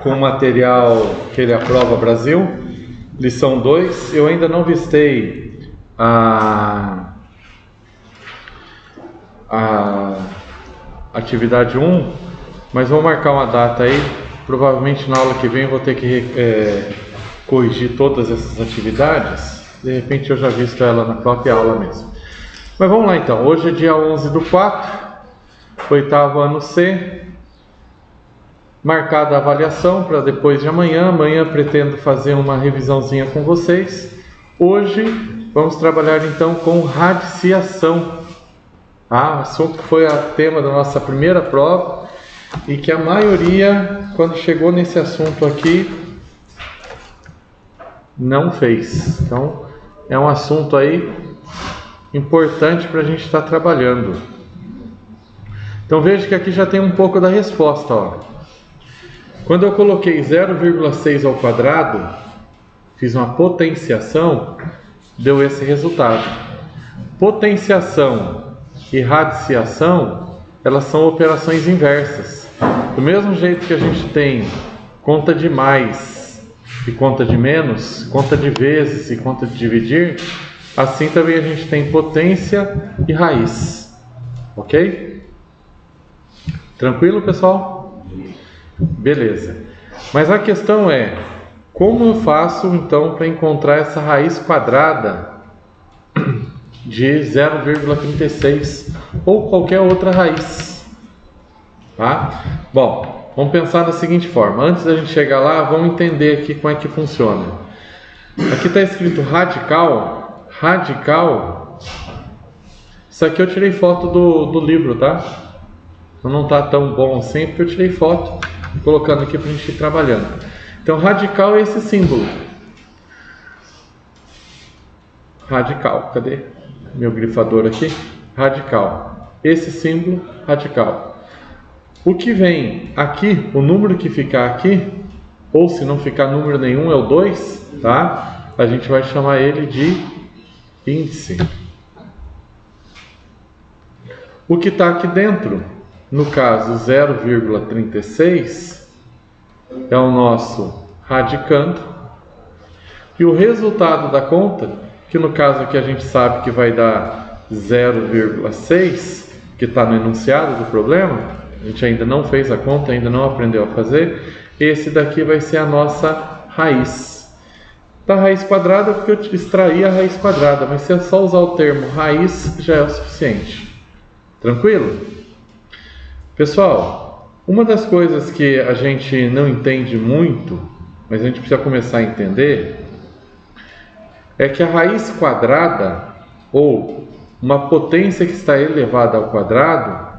com o material que ele aprova Brasil, lição 2. Eu ainda não vistei a atividade 1, mas vou marcar uma data aí. Provavelmente na aula que vem eu vou ter que corrigir todas essas atividades. De repente eu já visto ela na própria aula mesmo. Mas vamos lá então. Hoje é dia 11/4, oitavo ano C. Marcada a avaliação para depois de amanhã. Amanhã pretendo fazer uma revisãozinha com vocês. Hoje vamos trabalhar então com radiciação. O assunto que foi o tema da nossa primeira prova e que a maioria, quando chegou nesse assunto aqui, não fez. Então é um assunto aí importante para a gente estar trabalhando. Então veja que aqui já tem um pouco da resposta, ó. Quando eu coloquei 0,6 ao quadrado, fiz uma potenciação, deu esse resultado. Potenciação e radiciação, elas são operações inversas. Do mesmo jeito que a gente tem conta de mais e conta de menos, conta de vezes e conta de dividir, assim também a gente tem potência e raiz. Ok? Tranquilo, pessoal? Beleza. Mas a questão é, como eu faço então para encontrar essa raiz quadrada de 0,36 ou qualquer outra raiz? Tá? Bom, vamos pensar da seguinte forma. Antes da gente chegar lá, vamos entender aqui como é que funciona. Aqui está escrito radical. Radical. Isso aqui eu tirei foto do livro, tá? Não está tão bom assim porque eu tirei foto, colocando aqui para a gente ir trabalhando. Então radical é esse símbolo. Radical, cadê meu grifador aqui? Radical. Esse símbolo, radical. O que vem aqui, o número que ficar aqui, ou se não ficar número nenhum, é o 2, tá? A gente vai chamar ele de índice. O que está aqui dentro, no caso 0,36, é o nosso radicando. E o resultado da conta, que no caso aqui a gente sabe que vai dar 0,6, que está no enunciado do problema, a gente ainda não fez a conta, ainda não aprendeu a fazer, esse daqui vai ser a nossa raiz. Da raiz quadrada, porque eu extraí a raiz quadrada, mas se eu só usar o termo raiz, já é o suficiente. Tranquilo? Pessoal, uma das coisas que a gente não entende muito, mas a gente precisa começar a entender, é que a raiz quadrada, ou uma potência que está elevada ao quadrado,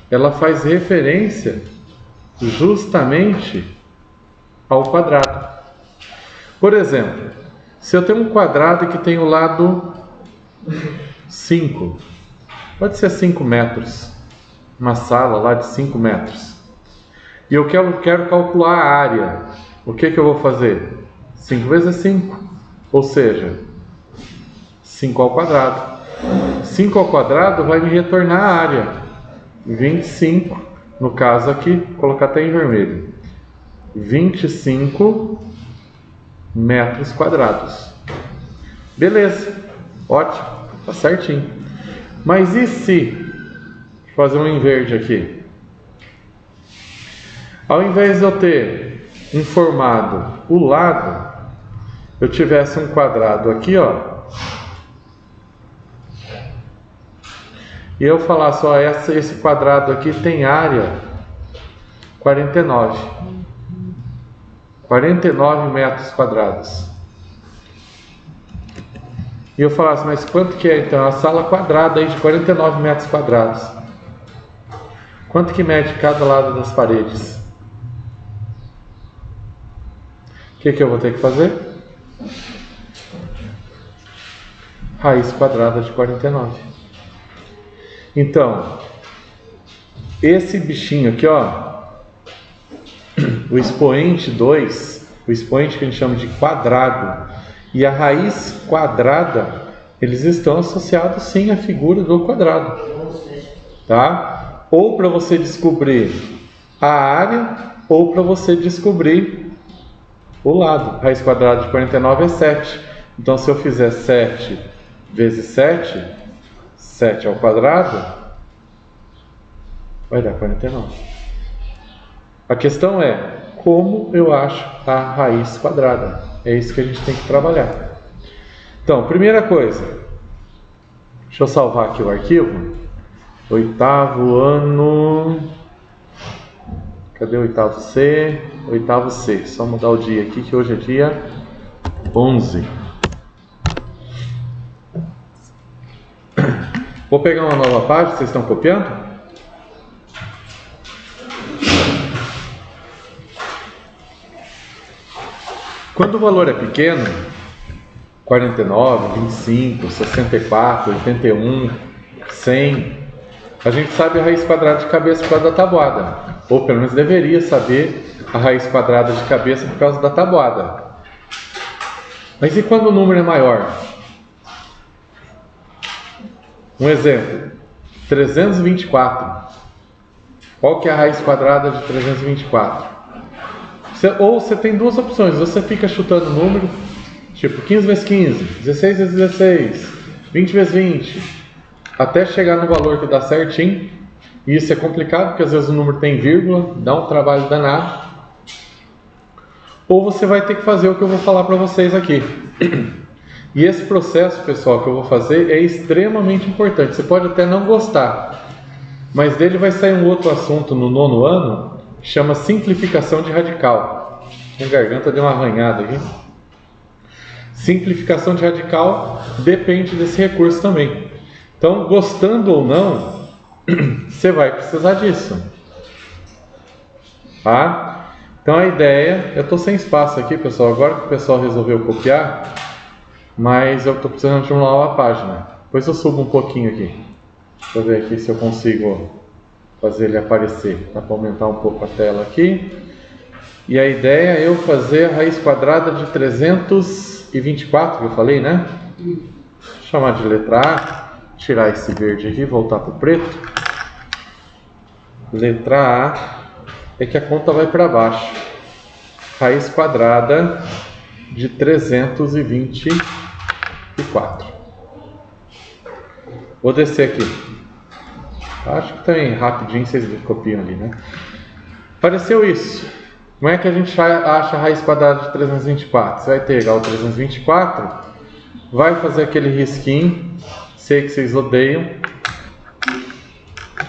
ela faz referência justamente ao quadrado. Por exemplo, se eu tenho um quadrado que tem o lado 5, pode ser 5 metros, uma sala lá de 5 metros, e eu quero calcular a área, o que eu vou fazer? 5 vezes 5, ou seja, 5 ao quadrado. 5 ao quadrado vai me retornar a área, 25, no caso aqui, vou colocar até em vermelho, 25 metros quadrados. Beleza, ótimo, tá certinho. Mas e se fazer um em verde aqui? Ao invés de eu ter informado o lado, eu tivesse um quadrado aqui, ó, e eu falasse, ó, esse quadrado aqui tem área 49 metros quadrados. E eu falasse, mas quanto que é então? A sala quadrada aí de 49 metros quadrados. Quanto que mede cada lado das paredes? O que eu vou ter que fazer? Raiz quadrada de 49. Então, esse bichinho aqui, ó, o expoente 2, o expoente que a gente chama de quadrado, e a raiz quadrada, eles estão associados sim à figura do quadrado, tá? Ou para você descobrir a área, ou para você descobrir o lado. Raiz quadrada de 49 é 7. Então, se eu fizer 7 vezes 7, 7 ao quadrado, vai dar 49. A questão é, como eu acho a raiz quadrada? É isso que a gente tem que trabalhar. Então, primeira coisa, deixa eu salvar aqui o arquivo. Oitavo ano, cadê o oitavo C? Oitavo C, só mudar o dia aqui, que hoje é dia 11. Vou pegar uma nova página, vocês estão copiando? Quando o valor é pequeno, 49, 25, 64, 81, 100, a gente sabe a raiz quadrada de cabeça por causa da tabuada. Ou pelo menos deveria saber a raiz quadrada de cabeça por causa da tabuada. Mas e quando o número é maior? Um exemplo, 324. Qual que é a raiz quadrada de 324? Ou você tem duas opções, você fica chutando o número, tipo 15 vezes 15, 16 vezes 16, 20 vezes 20, até chegar no valor que dá certinho. E isso é complicado, porque às vezes o número tem vírgula, dá um trabalho danado. Ou você vai ter que fazer o que eu vou falar para vocês aqui. E esse processo, pessoal, que eu vou fazer é extremamente importante. Você pode até não gostar, mas dele vai sair um outro assunto no 9º ano, que chama simplificação de radical. Minha garganta deu uma arranhada aqui. Simplificação de radical depende desse recurso também. Então, gostando ou não, você vai precisar disso. Tá? Então a ideia, eu estou sem espaço aqui, pessoal, agora que o pessoal resolveu copiar, mas eu estou precisando de uma nova página. Depois eu subo um pouquinho aqui. Deixa eu ver aqui se eu consigo fazer ele aparecer. Dá para aumentar um pouco a tela aqui. E a ideia é eu fazer a raiz quadrada de 324, que eu falei, né? Vou chamar de letra A. Tirar esse verde aqui e voltar para o preto. Letra A é que a conta vai para baixo. Raiz quadrada de 324. Vou descer aqui. Acho que também rapidinho vocês copiam ali, né? Apareceu isso. Como é que a gente acha a raiz quadrada de 324? Você vai pegar o 324, vai fazer aquele risquinho, sei que vocês odeiam,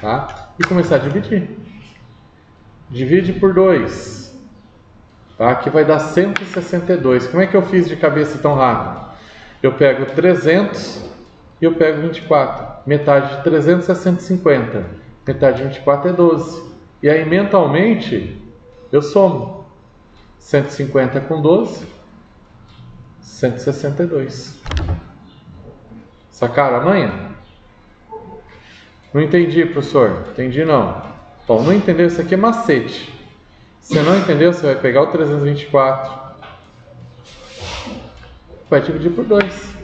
tá? E começar a dividir. Divide por 2. Tá? Aqui vai dar 162. Como é que eu fiz de cabeça tão rápido? Eu pego 300 e eu pego 24. Metade de 300 é 150. Metade de 24 é 12. E aí mentalmente eu somo. 150 com 12, 162. Sacaram a manha? Não entendi, professor. Entendi não. Bom, não entendeu? Isso aqui é macete. Se você não entendeu, você vai pegar o 324, vai dividir por 2.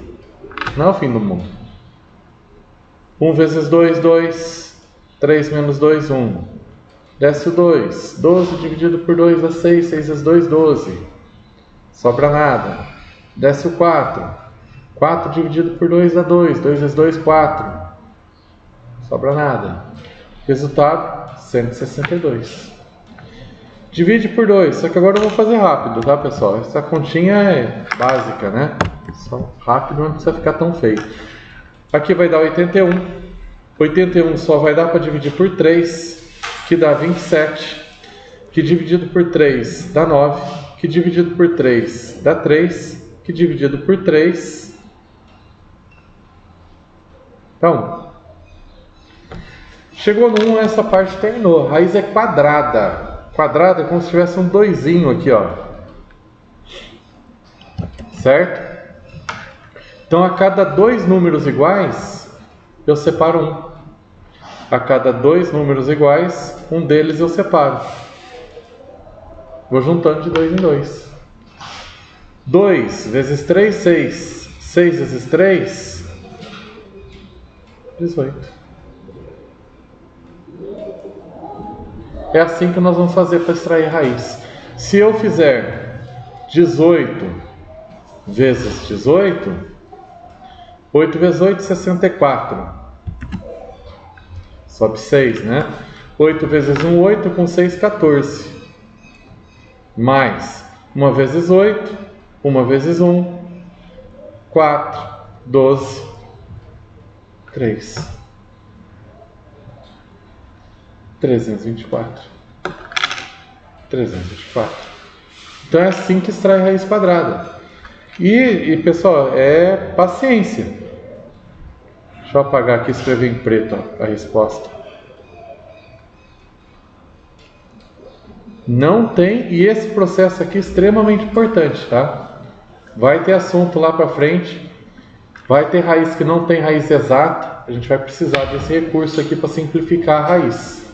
Não é o fim do mundo. 1 vezes 2, 2. 3 menos 2, 1. Desce o 2. 12 dividido por 2 dá 6. 6 vezes 2, 12. Sobra nada. Desce o 4. 4 dividido por 2 dá 2. 2 vezes 2, 4. Sobra nada. Resultado, 162. Divide por 2. Só que agora eu vou fazer rápido, tá, pessoal? Essa continha é básica, né? Só rápido, não precisa ficar tão feio. Aqui vai dar 81. 81 só vai dar para dividir por 3, que dá 27. Que dividido por 3 dá 9. Que dividido por 3 dá 3. Que dividido por 3 dá 1. Chegou no 1, essa parte terminou. Raiz é quadrada. Quadrada é como se tivesse um doisinho aqui, ó. Certo? Então, a cada 2 números iguais, eu separo um. A cada 2 números iguais, um deles eu separo. Vou juntando de 2 em 2. 2 vezes 3, 6. 6 vezes 3, 18. É assim que nós vamos fazer para extrair raiz. Se eu fizer 18 vezes 18, 8 vezes 8, 64. Sobe 6, né? 8 vezes 1, 8, com 6, 14. Mais 1 vezes 8, 1 vezes 1, 4, 12, 3. 324. 324. Então é assim que extrai raiz quadrada. E pessoal, é paciência. Deixa eu apagar aqui e escrever em preto a resposta. Não tem, e esse processo aqui é extremamente importante, tá? Vai ter assunto lá para frente, vai ter raiz que não tem raiz exata, a gente vai precisar desse recurso aqui para simplificar a raiz.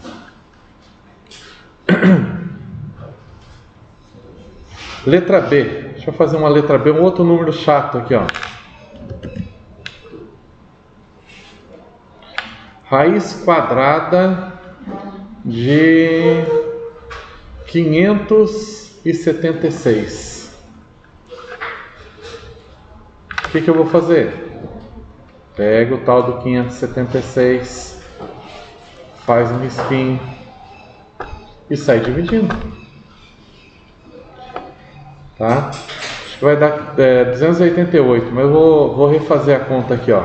Letra B, deixa eu fazer uma letra B, um outro número chato aqui, ó. Raiz quadrada de 576. O que eu vou fazer? Pega o tal do 576, faz um risquinho e sai dividindo. Tá? Acho que vai dar 288, mas eu vou refazer a conta aqui, ó.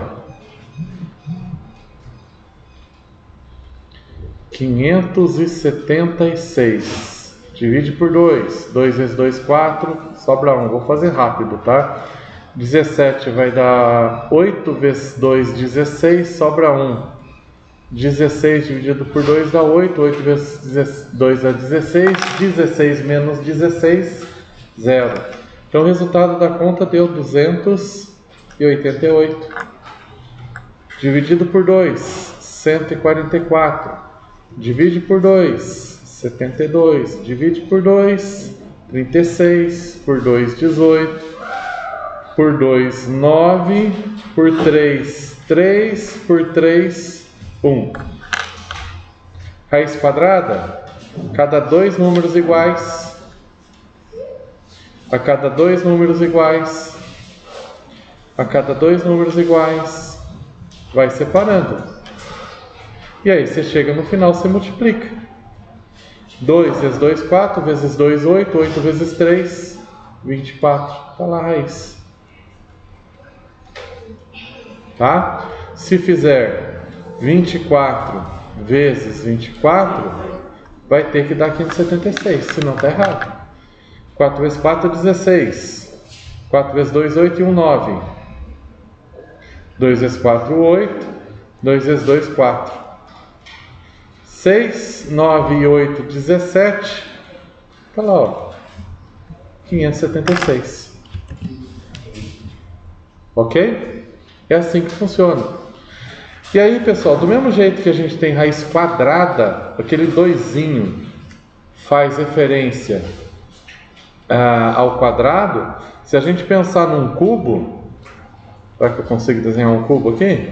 576 divide por 2, 2 vezes 2, 4, sobra 1, vou fazer rápido, tá? 17 vai dar 8 vezes 2, 16, sobra 1. 16 dividido por 2 dá 8, 8 vezes 2 dá 16, 16 menos 16, 0. Então o resultado da conta deu 288. Dividido por 2, 144. Divide por 2, 72. Divide por 2, 36. Por 2, 18. Por 2, 9. Por 3, 3. Por 3, 1. Raiz quadrada, cada dois números iguais. A cada dois números iguais, a cada dois números iguais, vai separando. E aí você chega no final, você multiplica. 2 vezes 2, 4, vezes 2, 8, 8 vezes 3, 24. Está lá a raiz. Tá? Se fizer 24 vezes 24, vai ter que dar 576, senão está errado. 4 vezes 4, 16. 4 vezes 2, 8 e 1, 9. 2 vezes 4, 8. 2 vezes 2, 4. 6, 9 e 8, 17. Está lá, ó. 576. Ok? É assim que funciona. E aí, pessoal, do mesmo jeito que a gente tem raiz quadrada, aquele doisinho faz referência ao quadrado. Se a gente pensar num cubo, será que eu consigo desenhar um cubo aqui?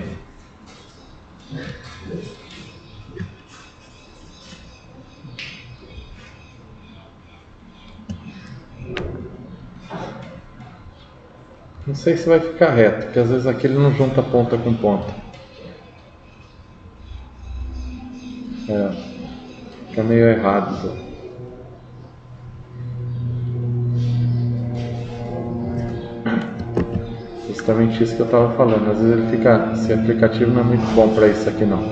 Não sei se vai ficar reto, porque às vezes aqui ele não junta ponta com ponta. Fica meio errado. Justamente isso que eu estava falando. Às vezes ele fica, esse aplicativo não é muito bom para isso aqui não.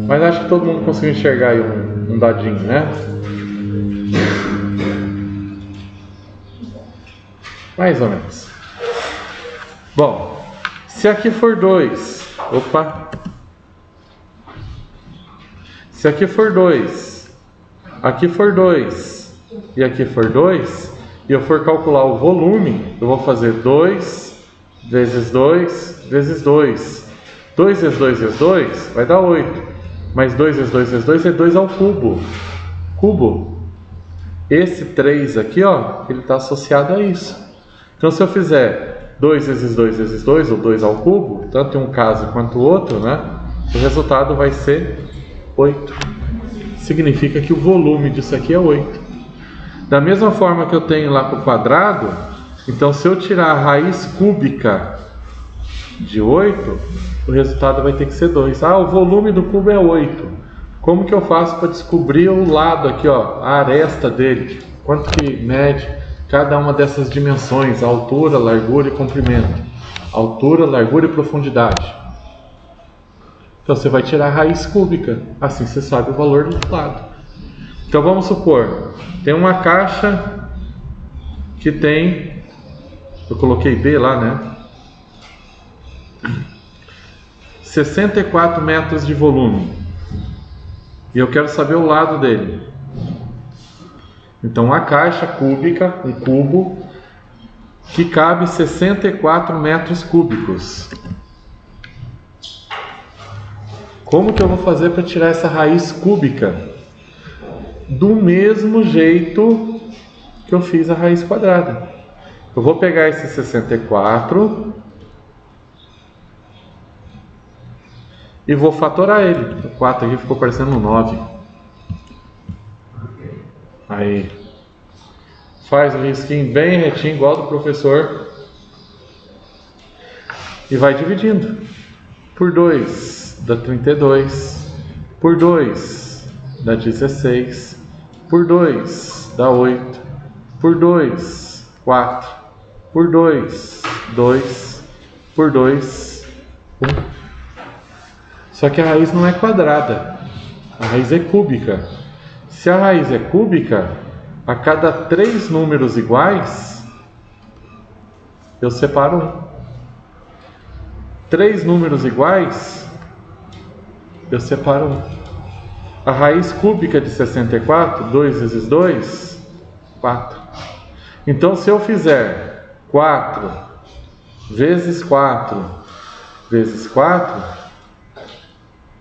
Mas acho que todo mundo conseguiu enxergar aí um dadinho, né? Mais ou menos. Bom, se aqui for 2, se aqui for 2, aqui for 2 e aqui for 2, e eu for calcular o volume, eu vou fazer 2 vezes 2 vezes 2. 2 vezes 2 vezes 2 vai dar 8. Mas 2 vezes 2 vezes 2 é 2 ao cubo. Cubo. Esse 3 aqui, ó, ele está associado a isso. Então se eu fizer 2 vezes 2 vezes 2, ou 2 ao cubo, tanto em um caso quanto o outro, né? O resultado vai ser 8. significa que o volume disso aqui é 8. Da mesma forma que eu tenho lá para o quadrado, então se eu tirar a raiz cúbica de 8, o resultado vai ter que ser 2. Ah, o volume do cubo é 8. Como que eu faço para descobrir o lado aqui, ó, a aresta dele? Quanto que mede cada uma dessas dimensões, altura, largura e comprimento? Altura, largura e profundidade. Então você vai tirar a raiz cúbica, assim você sabe o valor do lado. Então vamos supor, tem uma caixa que tem, eu coloquei B lá, né? 64 metros de volume. E eu quero saber o lado dele. Então a caixa cúbica, um cubo, que cabe 64 metros cúbicos. Como que eu vou fazer para tirar essa raiz cúbica? Do mesmo jeito que eu fiz a raiz quadrada. Eu vou pegar esse 64 e vou fatorar ele. O 4 aqui ficou parecendo um 9. Aí. Faz o risquinho bem retinho, igual do professor. E vai dividindo. Por 2 dá 32. Por 2 dá 16. Por 2 dá 8. Por 2, 4. Por 2, 2. Por 2, 1. Só que a raiz não é quadrada. A raiz é cúbica. Se a raiz é cúbica, a cada 3 números iguais, eu separo 1. 3 números iguais, eu separo 1. A raiz cúbica de 64, 2 vezes 2, 4. Então, se eu fizer 4 vezes 4 vezes 4,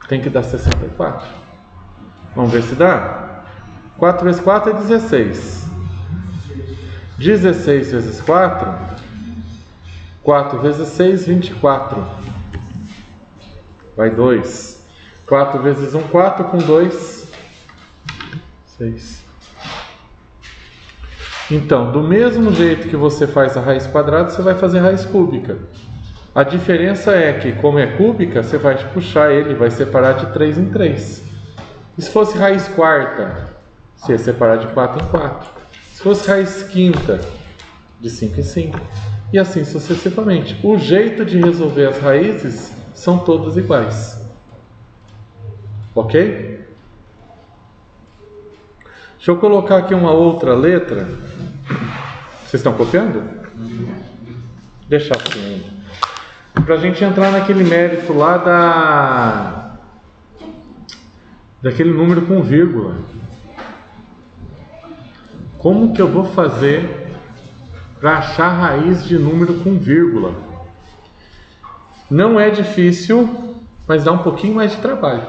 tem que dar 64. Vamos ver se dá? 4 vezes 4 é 16. 16 vezes 4, 4 vezes 6, 24. Vai 2. 4 vezes 1, 4. Com 2, 6. Então, do mesmo jeito que você faz a raiz quadrada, você vai fazer a raiz cúbica. A diferença é que, como é cúbica, você vai puxar ele, vai separar de 3 em 3. E se fosse raiz quarta, você ia separar de 4 em 4. Se fosse raiz quinta, de 5 em 5. E assim sucessivamente. O jeito de resolver as raízes são todas iguais. Ok? Deixa eu colocar aqui uma outra letra. Vocês estão copiando? Deixa assim. Para a gente entrar naquele mérito lá daquele número com vírgula. Como que eu vou fazer para achar raiz de número com vírgula? Não é difícil, mas dá um pouquinho mais de trabalho.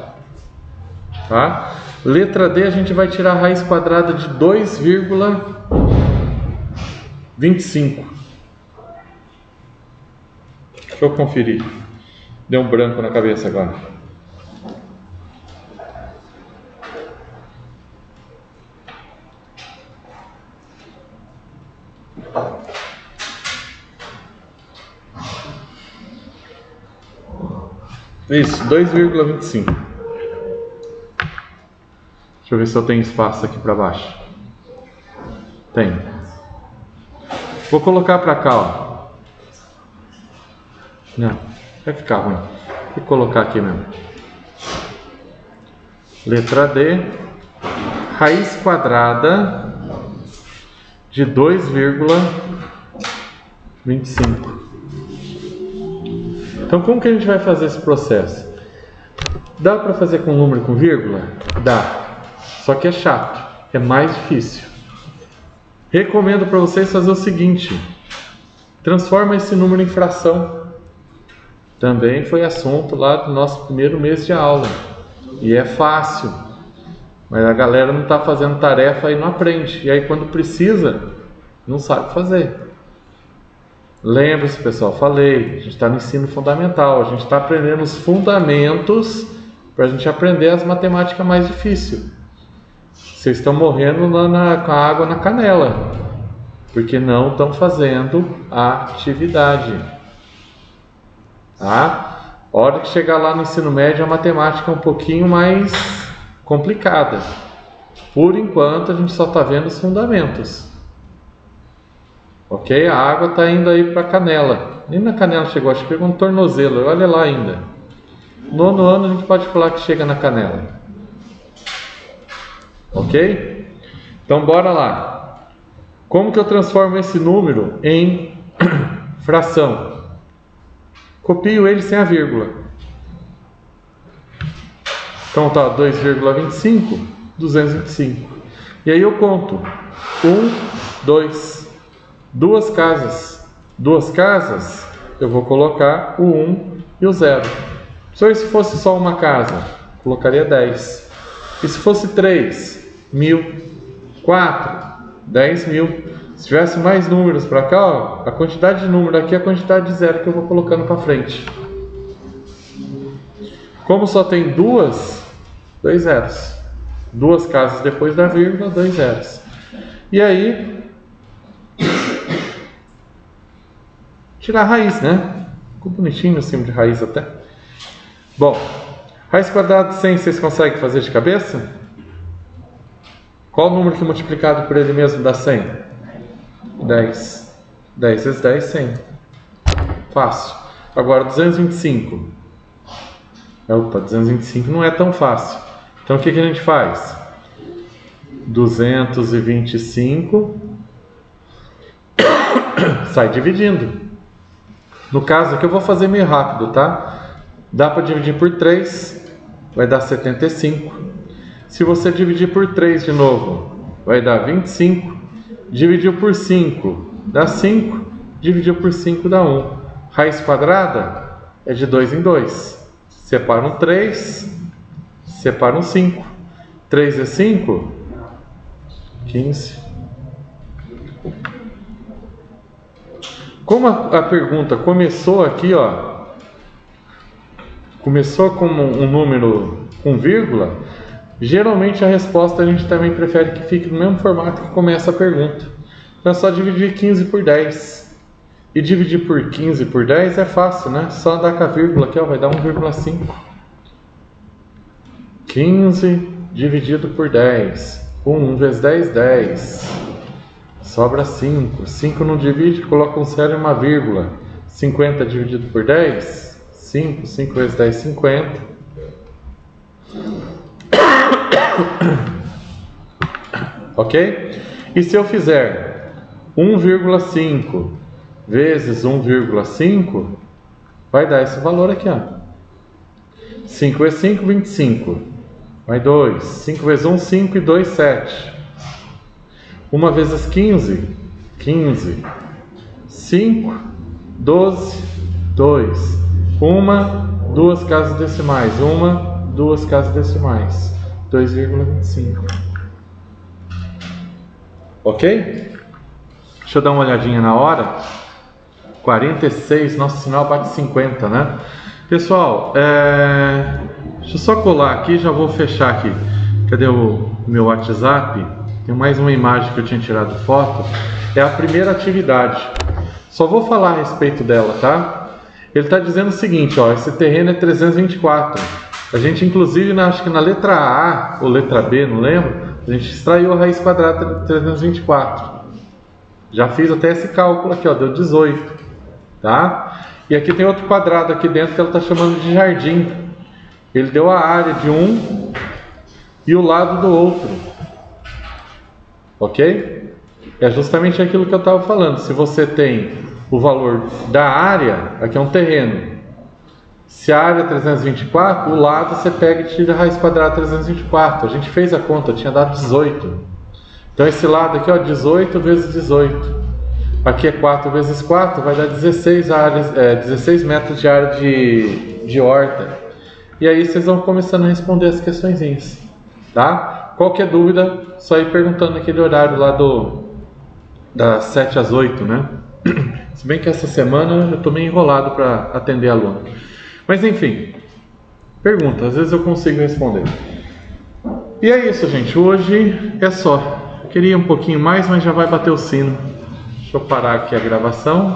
Tá? Letra D, a gente vai tirar a raiz quadrada de 2,25. Deixa eu conferir. Deu um branco na cabeça agora. Isso, 2,25. Deixa eu ver se eu tenho espaço aqui para baixo. Tem. Vou colocar para cá, ó. Não, vai ficar ruim. Vou colocar aqui mesmo. Letra D. Raiz quadrada de 2,25. Então, como que a gente vai fazer esse processo? Dá para fazer com número com vírgula? Dá. Só que é chato. É mais difícil. Recomendo para vocês fazer o seguinte. Transforma esse número em fração. Também foi assunto lá do nosso primeiro mês de aula. E é fácil. Mas a galera não está fazendo tarefa e não aprende. E aí quando precisa, não sabe fazer. Lembre-se, pessoal, falei, a gente está no ensino fundamental, a gente está aprendendo os fundamentos para a gente aprender as matemáticas mais difíceis. Vocês estão morrendo com a água na canela, porque não estão fazendo a atividade. Tá? A hora que chegar lá no ensino médio, a matemática é um pouquinho mais complicada. Por enquanto, a gente só está vendo os fundamentos. Ok? A água está indo aí para a canela. Nem na canela chegou, acho que pegou um tornozelo. Olha lá ainda. No 9º ano, a gente pode falar que chega na canela. Ok? Então, bora lá. Como que eu transformo esse número em fração? Copio ele sem a vírgula. Então tá 2,25, 225. E aí eu conto 1, 2, duas casas. Duas casas, eu vou colocar o 1 e o 0. Se fosse só uma casa, colocaria 10. E se fosse 3, 1.000. 4, 10.000. Se tivesse mais números para cá, ó, a quantidade de número aqui é a quantidade de zero que eu vou colocando para frente. Como só tem dois zeros. Duas casas depois da vírgula, 2 zeros. E aí, tirar a raiz, né? Ficou bonitinho assim de raiz até. Bom, raiz quadrada de 100 vocês conseguem fazer de cabeça? Qual o número que multiplicado por ele mesmo dá 100? 10. 10 vezes 10, 100. Fácil. Agora 225. Opa, 225 não é tão fácil. Então o que a gente faz? 225 sai dividindo. No caso aqui eu vou fazer meio rápido, tá? Dá para dividir por 3, vai dar 75. Se você dividir por 3 de novo, vai dar 25. Dividiu por 5, dá 5. Dividiu por 5, dá 1. Raiz quadrada é de 2 em 2. Separam 3, separam 5. 3 vezes 5, 15. Como a pergunta começou aqui, ó, começou com um número com vírgula, geralmente a resposta a gente também prefere que fique no mesmo formato que começa a pergunta. Então é só dividir 15 por 10. E dividir por 15 por 10 é fácil, né? Só dar com a vírgula aqui, ó, vai dar 1,5. 15 dividido por 10. 1 vezes 10, 10. Sobra 5. 5 não divide, coloca um zero e uma vírgula. 50 dividido por 10. 5. 5 vezes 10, 50. Ok? E se eu fizer 1,5 vezes 1,5, vai dar esse valor aqui, ó. 5 vezes 5, 25. Vai 2. 5 vezes 1, 5 e 2, 7. 1 vezes 15, 15. 5, 12, 2. 1, 2 casas decimais. 1, 2 casas decimais. 2,25. Ok? Deixa eu dar uma olhadinha na hora. 46, nosso sinal bate 50, né? Pessoal, deixa eu só colar aqui, já vou fechar aqui. Cadê o meu WhatsApp? Tem mais uma imagem que eu tinha tirado foto. É a primeira atividade. Só vou falar a respeito dela, tá? Ele está dizendo o seguinte, ó, esse terreno é 324. A gente, inclusive, acho que na letra A ou letra B, não lembro, a gente extraiu a raiz quadrada de 324. Já fiz até esse cálculo aqui, ó, deu 18, tá? E aqui tem outro quadrado aqui dentro que ela está chamando de jardim. Ele deu a área de um e o lado do outro. Ok? É justamente aquilo que eu estava falando. Se você tem o valor da área, aqui é um terreno. Se a área é 324, o lado você pega e tira a raiz quadrada 324. A gente fez a conta, tinha dado 18. Então esse lado aqui, ó, 18 vezes 18. Aqui é 4 vezes 4, vai dar 16, 16 metros de área de horta. E aí vocês vão começando a responder as questõezinhas, tá? Qualquer dúvida, só ir perguntando naquele horário lá das 7 às 8, né? Se bem que essa semana eu tô meio enrolado para atender aluno. Mas enfim, pergunta, às vezes eu consigo responder. E é isso, gente. Hoje é só. Queria um pouquinho mais, mas já vai bater o sino. Deixa eu parar aqui a gravação.